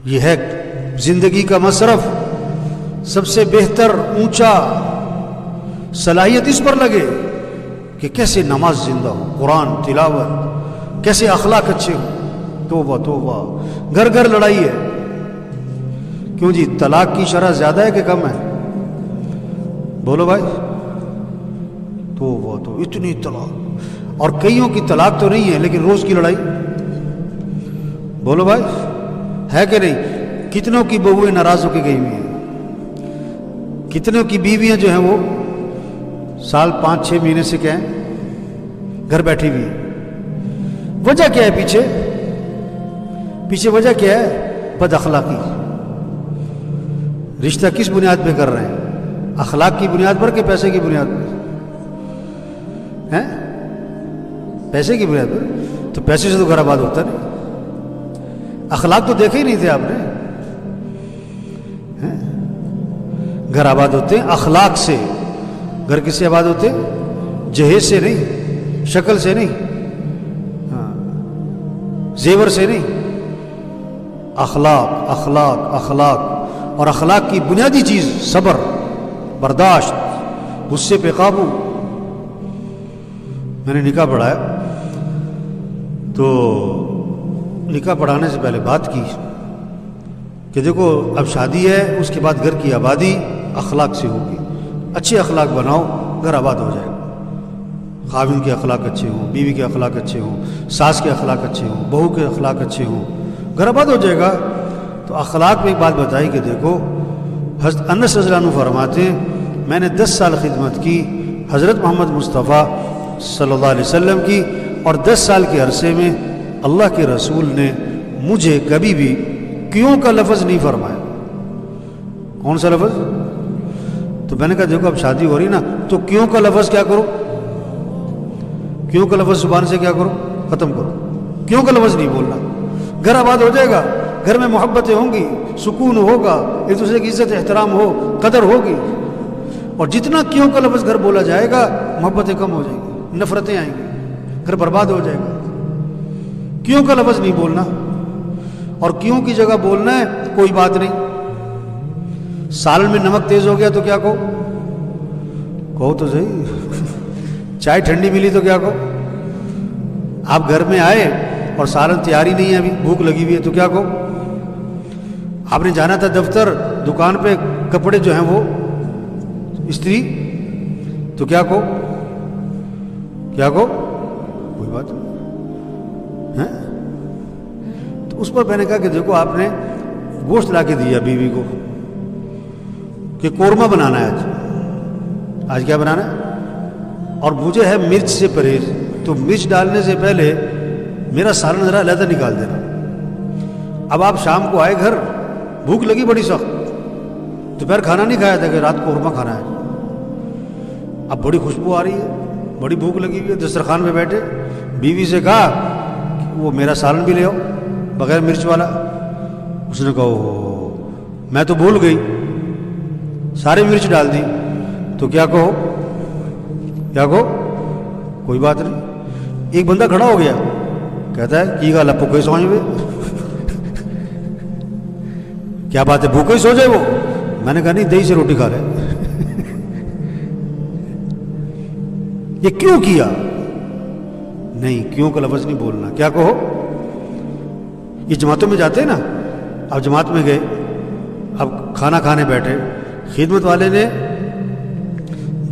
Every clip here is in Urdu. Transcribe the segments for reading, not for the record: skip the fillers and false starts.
یہ ہے زندگی کا مصرف، سب سے بہتر اونچا صلاحیت اس پر لگے کہ کیسے نماز زندہ ہو، قرآن تلاوت، کیسے اخلاق اچھے ہو۔ توبہ توبہ، گھر گھر لڑائی ہے۔ کیوں جی؟ طلاق کی شرح زیادہ ہے کہ کم ہے؟ بولو بھائی۔ توبہ تو اتنی طلاق، اور کئیوں کی طلاق تو نہیں ہے لیکن روز کی لڑائی۔ بولو بھائی، ہے کہ نہیں؟ کتنوں کی بہویں ناراض ہو کے گئی ہوئی ہیں، کتنوں کی بیویاں جو ہیں وہ سال 5-6 مہینے سے کیا ہیں گھر بیٹھی ہوئی ہیں۔ وجہ کیا ہے؟ پیچھے وجہ کیا ہے؟ بد اخلاقی۔ رشتہ کس بنیاد پہ کر رہے ہیں؟ اخلاق کی بنیاد پر کہ پیسے کی بنیاد پر؟ ہیں؟ پیسے کی بنیاد پر؟ تو پیسے سے تو گھر آباد ہوتا نہیں۔ اخلاق تو دیکھے ہی نہیں تھے آپ نے۔ گھر آباد ہوتے ہیں اخلاق سے۔ گھر کس سے آباد ہوتے ہیں؟ جہیز سے نہیں، شکل سے نہیں، زیور سے نہیں، اخلاق اخلاق اخلاق۔ اور اخلاق کی بنیادی چیز صبر، برداشت، غصے پہ قابو۔ میں نے نکاح پڑھایا تو نکاح پڑھانے سے پہلے بات کی کہ دیکھو اب شادی ہے، اس کے بعد گھر کی آبادی اخلاق سے ہوگی۔ اچھے اخلاق بناؤ، گھر آباد ہو جائے گا۔ خاوند کے اخلاق اچھے ہوں، بیوی کے اخلاق اچھے ہوں، ساس کے اخلاق اچھے ہوں، بہو کے اخلاق اچھے ہوں، گھر آباد ہو جائے گا۔ تو اخلاق میں ایک بات بتائی کہ دیکھو حضرت انس رضی اللہ عنہ فرماتے ہیں میں نے 10 سال خدمت کی حضرت محمد مصطفیٰ صلی اللہ علیہ وسلم کی، اور 10 سال کے عرصے میں اللہ کے رسول نے مجھے کبھی بھی کیوں کا لفظ نہیں فرمایا۔ کون سا لفظ؟ تو میں نے کہا دیکھو اب شادی ہو رہی نا تو کیوں کا لفظ کیا کرو، کیوں کا لفظ زبان سے کیا کرو، ختم کرو۔ کیوں کا لفظ نہیں بولنا، گھر آباد ہو جائے گا، گھر میں محبتیں ہوں گی، سکون ہوگا، ایک دوسرے کی عزت احترام ہو، قدر ہوگی۔ اور جتنا کیوں کا لفظ گھر بولا جائے گا محبتیں کم ہو جائیں گی، نفرتیں آئیں گی، گھر برباد ہو جائے گا۔ کیوں کا لفظ نہیں بولنا، اور کیوں کی جگہ بولنا ہے کوئی بات نہیں۔ سالن میں نمک تیز ہو گیا تو کیا کہو تو صحیح، چائے ٹھنڈی ملی تو کیا کہو۔ آپ گھر میں آئے اور سالن تیاری نہیں ہے، ابھی بھوک لگی ہوئی ہے تو کیا کہو۔ آپ نے جانا تھا دفتر، دکان پہ کپڑے جو ہیں وہ استری، تو کیا کہو کوئی بات نہیں۔ تو اس پر میں نے کہا کہ دیکھو آپ نے گوشت لا کے دیا بیوی کو کہ قورمہ بنانا ہے آج کیا بنانا ہے، اور مجھے ہے مرچ سے پرہیز، تو مرچ ڈالنے سے پہلے میرا سالن ذرا علیحدہ نکال دینا۔ اب آپ شام کو آئے گھر، بھوک لگی بڑی سخت، دوپہر کھانا نہیں کھایا تھا کہ رات قورمہ کھانا ہے، اب بڑی خوشبو آ رہی ہے، بڑی بھوک لگی ہوئی ہے، دسترخوان پہ بیٹھے، بیوی سے کہا کہ وہ میرا سالن بھی لے آؤ بغیر مرچ والا۔ اس نے کہا میں تو بھول گئی، سارے مرچ ڈال دی، تو کیا کہو کوئی بات نہیں۔ ایک بندہ کھڑا ہو گیا، کہتا ہے کی گل ہے بھوکے سو جائے، کیا بات ہے بھوکے سو جائے وہ؟ میں نے کہا نہیں، دہی سے روٹی کھا رہے۔ یہ کیوں کیا؟ نہیں، کیوں کا لفظ نہیں بولنا۔ کیا کہو؟ یہ جماعتوں میں جاتے ہیں نا، اب جماعت میں گئے، اب کھانا کھانے بیٹھے، خدمت والے نے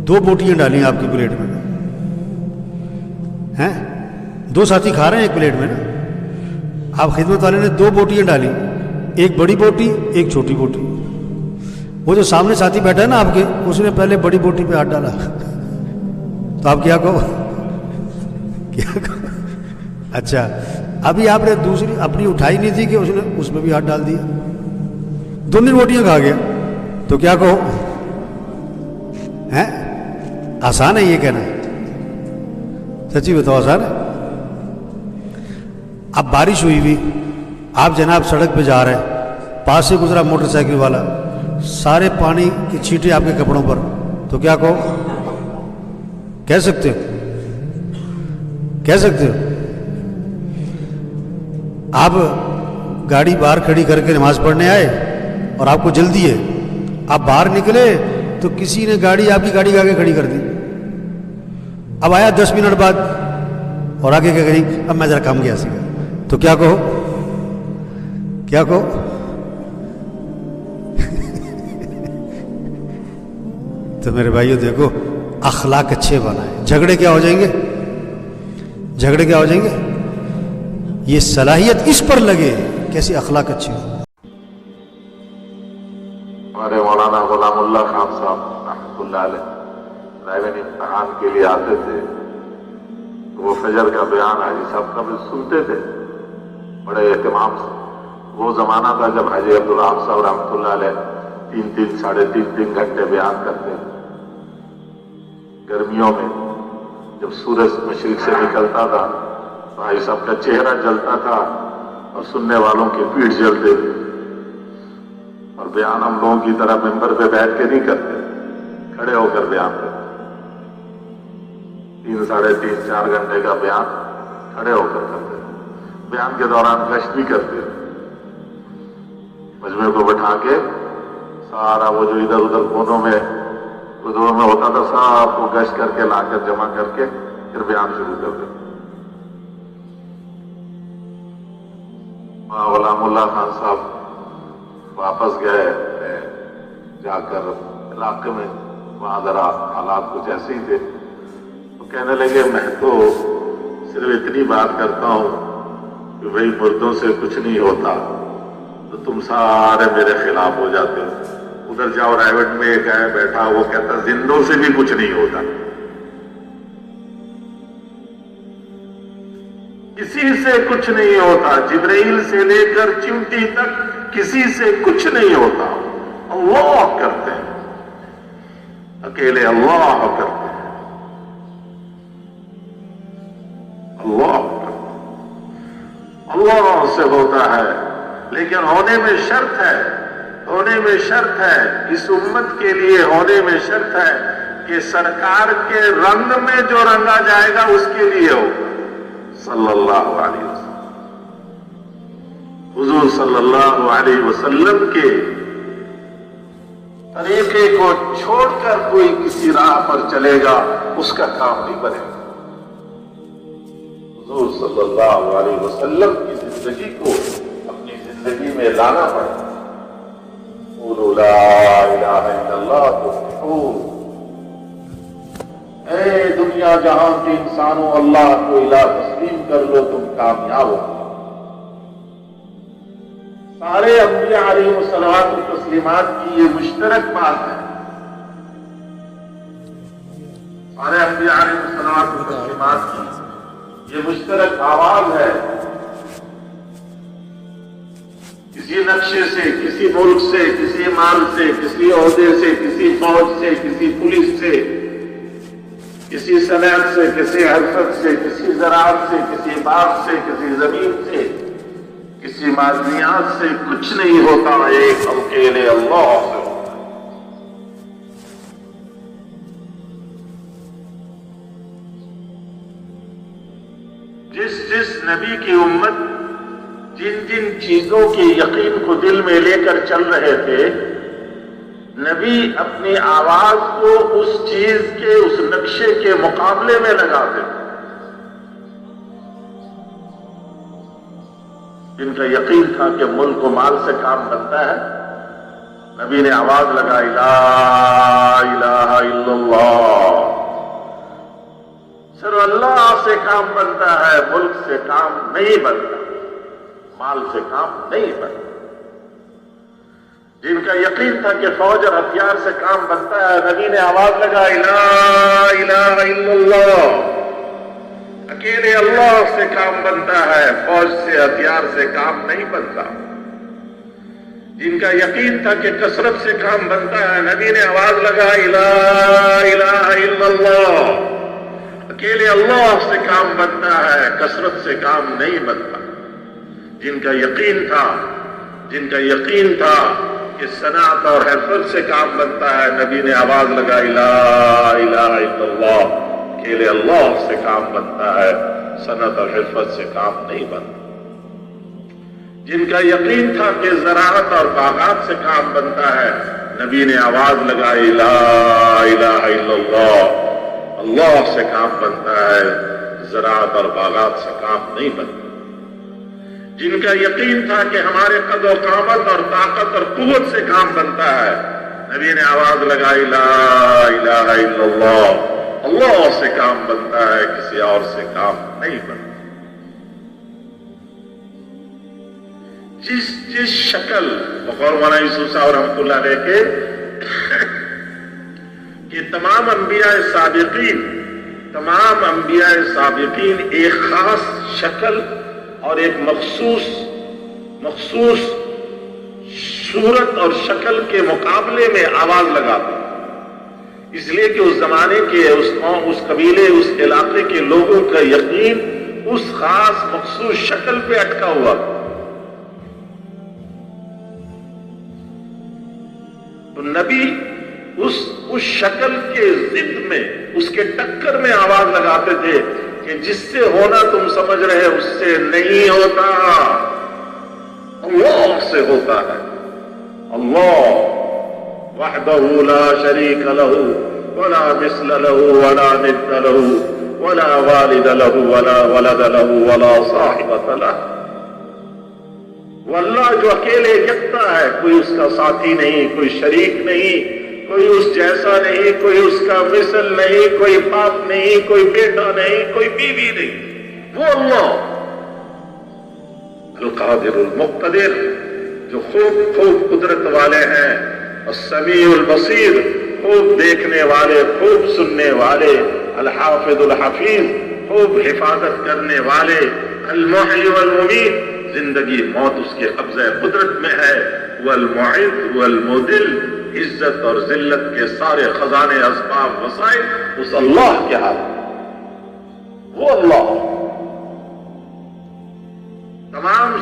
2 بوٹیاں ڈالی آپ کی پلیٹ میں، ہیں 2 ساتھی کھا رہے ہیں ایک پلیٹ میں نا، آپ خدمت والے نے 2 بوٹیاں ڈالی، ایک بڑی بوٹی ایک چھوٹی بوٹی۔ وہ جو سامنے ساتھی بیٹھا ہے نا آپ کے، اس نے پہلے بڑی بوٹی پہ ہاتھ ڈالا، تو آپ کیا کہو؟ اچھا، ابھی آپ نے دوسری اپنی اٹھائی نہیں تھی کہ اس نے اس میں بھی ہاتھ ڈال دیا، دونوں بوٹیاں کھا گیا، تو کیا کہو؟ ہیں آسان ہے یہ کہنا؟ سچی بتاؤ آسان ہے؟ اب بارش ہوئی ہوئی، آپ جناب سڑک پہ جا رہے ہیں، پاس سے گزرا موٹر سائیکل والا، سارے پانی کی چھینٹیں آپ کے کپڑوں پر، تو کیا کہو؟ کہہ سکتے ہو؟ آپ گاڑی باہر کھڑی کر کے نماز پڑھنے آئے اور آپ کو جلدی ہے، آپ باہر نکلے تو کسی نے گاڑی آپ کی گاڑی کے آگے کھڑی کر دی، اب آیا 10 منٹ بعد اور آگے کیا کری، اب میں ذرا کام گیا سی، تو کیا کہو، کیا کہو؟ تو میرے بھائیو دیکھو، اخلاق اچھے بنائیں، جھگڑے کیا ہو جائیں گے، جھگڑے کیا ہو جائیں گے، یہ صلاحیت اس پر لگے کیسے اخلاق اچھے ہو۔ ہمارے مولانا غلام اللہ خان صاحب رحمۃ اللہ علیہ رائے امتحان کے لیے آتے تھے تو وہ فجر کا بیان حاجی صاحب کا بھی سنتے تھے بڑے اہتمام سے۔ وہ زمانہ تھا جب حاجی عبدالرحمان صاحب رحمۃ اللہ علیہ 3 ساڑھے 3 گھنٹے بیان کرتے تھے۔ گرمیوں میں جب سورج مشرق سے نکلتا تھا تو حاجی صاحب کا چہرہ جلتا تھا اور سننے والوں کی پیٹھ جلتے تھے، اور بیان ہم لوگوں کی طرح ممبر پہ بیٹھ کے نہیں کرتے، کھڑے ہو کر بیان کرتے۔ 3 ساڑھے 4 گھنٹے کا بیان کھڑے ہو کر کرتے، بیان کے دوران گشت بھی کرتے، مجمع کو بٹھا کے سارا وہ جو ادھر ادھر کونوں میں ہوتا تھا سب کو گشت کر کے لا کر جمع کر کے پھر بیان شروع کر دیتے۔ غلام اللہ خان صاحب واپس گئے جا کر علاقے میں، وہاں ذرا حالات کچھ ایسے ہی تھے، تو کہنے لگے میں تو صرف اتنی بات کرتا ہوں کہ بھئی مردوں سے کچھ نہیں ہوتا تو تم سارے میرے خلاف ہو جاتے ہو۔ ادھر جاؤ رائیوٹ میں ایک ہے بیٹھا، وہ کہتا زندوں سے بھی کچھ نہیں ہوتا، کسی سے کچھ نہیں ہوتا، جبرائیل سے لے کر چمٹی تک کسی سے کچھ نہیں ہوتا، اللہ کرتے ہیں، اکیلے اللہ کرتے ہیں، اللہ کرتے ہیں، اللہ سے ہوتا ہے، لیکن ہونے میں شرط ہے، ہونے میں شرط ہے، اس امت کے لیے ہونے میں شرط ہے کہ سرکار کے رنگ میں جو رنگا جائے گا اس کے لیے ہوگا، صلی اللہ علیہ وسلم۔ حضور صلی اللہ علیہ وسلم کے طریقے کو چھوڑ کر کوئی کسی راہ پر چلے گا اس کا کام نہیں بنے گا۔ حضور صلی اللہ علیہ وسلم کی زندگی کو اپنی زندگی میں لانا پڑے گا۔ قولوا لا الہ الا اللہ تفلحون، اے دنیا جہاں کے انسانوں اللہ کو الہ تسلیم کر لو تم کامیاب ہو۔ سارے انبیاء علیہ الصلوۃ والتسلیمات کی یہ مشترک بات ہے، سارے انبیاء علیہ الصلوۃ والتسلیمات کی یہ مشترک آواز ہے۔ کسی نقشے سے، کسی ملک سے، کسی مال سے، کسی عہدے سے، کسی فوج سے، کسی پولیس سے، کسی صنعت سے، کسی حرفت سے، کسی زراعت سے، کسی باغ سے، کسی زمین سے، کسی معدنیات سے کچھ نہیں ہوتا، ایک اکیلے اللہ سے ہوتا ہے۔ جس نبی کی امت جن چیزوں کے یقین کو دل میں لے کر چل رہے تھے، نبی اپنی آواز کو اس چیز کے، اس نقشے کے مقابلے میں لگاتے تھے۔ جن کا یقین تھا کہ ملک و مال سے کام بنتا ہے، نبی نے آواز لگائی لا الہ الا اللہ، صرف اللہ سے کام بنتا ہے، ملک سے کام نہیں بنتا، مال سے کام نہیں بنتا۔ جن کا یقین تھا کہ فوج اور ہتھیار سے کام بنتا ہے، نبی نے آواز لگائی لا الہ الا اللہ، اکیلے اللہ سے کام بنتا ہے، فوج سے ہتھیار سے کام نہیں بنتا۔ جن کا یقین تھا کہ کثرت سے کام بنتا ہے، نبی نے آواز لگائی لا الہ الا اللہ، اکیلے اللہ سے کام بنتا ہے، کثرت سے کام نہیں بنتا۔ جن کا یقین تھا کہ صنعت اور حرفت سے کام بنتا ہے، نبی نے آواز لگائی لا الہ الا اللہ، اکیلے اللہ سے کام بنتا ہے، صنعت اور حرفت سے کام نہیں بنتا۔ جن کا یقین تھا کہ زراعت اور باغات سے کام بنتا ہے، نبی نے آواز لگائی لا الہ الا اللہ، اللہ سے کام بنتا ہے، زراعت اور باغات سے کام نہیں بنتا۔ جن کا یقین تھا کہ ہمارے قد و قامت اور طاقت اور قوت سے کام بنتا ہے، نبی نے آواز لگائی لا الہ الا اللہ، اللہ سے کام بنتا ہے، کسی اور سے کام نہیں بنتا۔ جس شکل بقول مولانا یوسف صاحب رحمۃ اللہ علیہ کے کہ تمام انبیاء سابقین ایک خاص شکل اور ایک مخصوص صورت اور شکل کے مقابلے میں آواز لگاتے، اس لیے کہ اس زمانے کے اس قوم، اس قبیلے، اس علاقے کے لوگوں کا یقین اس خاص مخصوص شکل پہ اٹکا ہوا۔ تو نبی اس شکل کے ضد میں، اس کے ٹکر میں آواز لگاتے تھے کہ جس سے ہونا تم سمجھ رہے اس سے نہیں ہوتا، اللہ سے ہوتا ہے۔ اللہ وحدہ لا شریک لہ ولا مثل لہ ولا ند لہ ولا والد لہ ولا ولد لہ ولا صاحبۃ لہ۔ وہ اللہ جو اکیلے یکتا ہے، کوئی اس کا ساتھی نہیں، کوئی شریک نہیں، کوئی اس جیسا نہیں، کوئی اس کا مثل نہیں، کوئی باپ نہیں، کوئی بیٹا نہیں، کوئی بیوی نہیں، وہ اللہ القادر المقتدر جو خوب قدرت والے ہیں، السمیع البصیر خوب دیکھنے والے، خوب سننے والے، الحافظ الحفیظ خوب حفاظت کرنے والے، المحیی والممیت زندگی موت اس کے قبضہ قدرت میں ہے، والمعز والمذل عزت اور ذلت کے سارے خزانے، اسباب، وسائل اس اللہ کے ہاتھ، وہ اللہ۔ تمام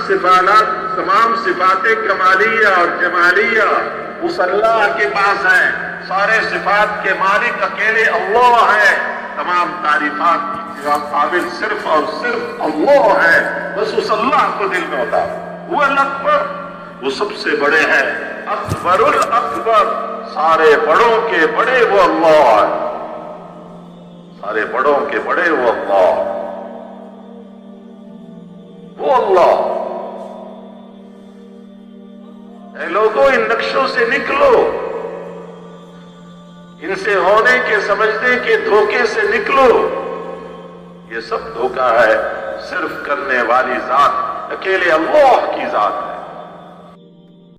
صفات کمالیہ اور جمالیہ اس اللہ کے پاس ہیں، سارے صفات کے مالک اکیلے اللہ ہیں، تمام تعریفات کی قابل صرف اور صرف اللہ ہے، بس اس اللہ کو دل میں ہوتا ہے۔ وہ الاکبر، وہ سب سے بڑے ہیں، اکبر الاکبر، سارے بڑوں کے بڑے وہ اللہ ہے، سارے بڑوں کے بڑے وہ اللہ، وہ اللہ۔ اے لوگوں ان نقشوں سے نکلو، ان سے ہونے کے سمجھنے کے دھوکے سے نکلو، یہ سب دھوکہ ہے، صرف کرنے والی ذات اکیلے اللہ کی ذات ہے۔